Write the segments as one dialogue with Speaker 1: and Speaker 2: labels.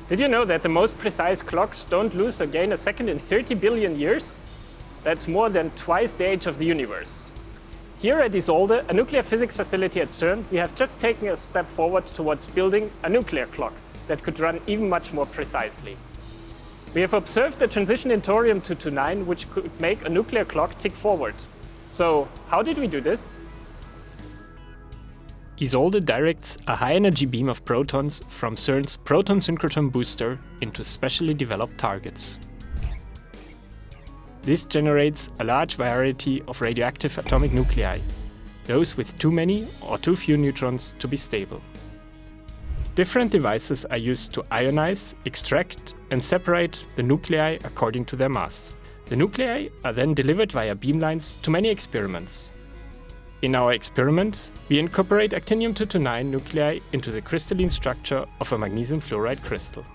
Speaker 1: Did you know that the most precise clocks don't lose or gain a second in 30 billion years? That's more than twice the age of the universe. Here at ISOLDE, a nuclear physics facility at CERN, we have just taken a step forward towards building a nuclear clock that could run even much more precisely. We have observed a transition in torio-229 which could make a nuclear clock tick forward. So, how did we do this? ISOLDE directs a high-energy beam of protons from CERN's proton synchrotron booster into specially developed targets. This generates a large variety of radioactive atomic nuclei, those with too many or too few neutrons to be stable. Different devices are used to ionize, extract, and separate the nuclei according to their mass. The nuclei are then delivered via beamlines to many experiments. In our experiment, we incorporate actinium-229 nuclei into the crystalline structure of a magnesium fluoride crystal.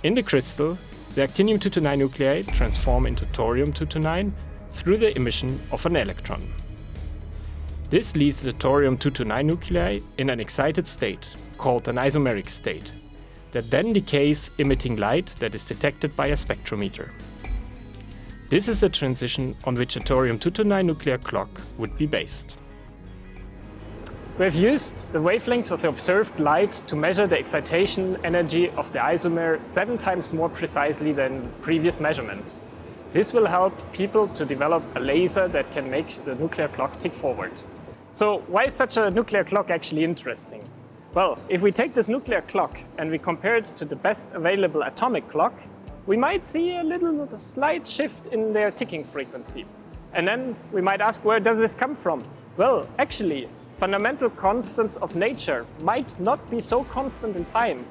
Speaker 1: In the crystal, the actinium-229 nuclei transform into thorium-229 through the emission of an electron. This leaves the thorium-229 nuclei in an excited state, called an isomeric state, that then decays emitting light that is detected by a spectrometer. This is the transition on which a thorium-229 nuclear clock would be based. We have used the wavelength of the observed light to measure the excitation energy of the isomer 7 times more precisely than previous measurements. This will help people to develop a laser that can make the nuclear clock tick forward. So why is such a nuclear clock actually interesting? Well, if we take this nuclear clock and we compare it to the best available atomic clock, we might see a slight shift in their ticking frequency. And then we might ask, where does this come from? Well, actually, fundamental constants of nature might not be so constant in time,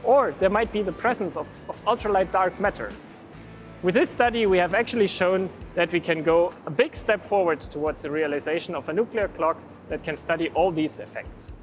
Speaker 1: or there might be the presence of ultralight dark matter. With this study, we have actually shown that we can go a big step forward towards the realization of a nuclear clock that can study all these effects.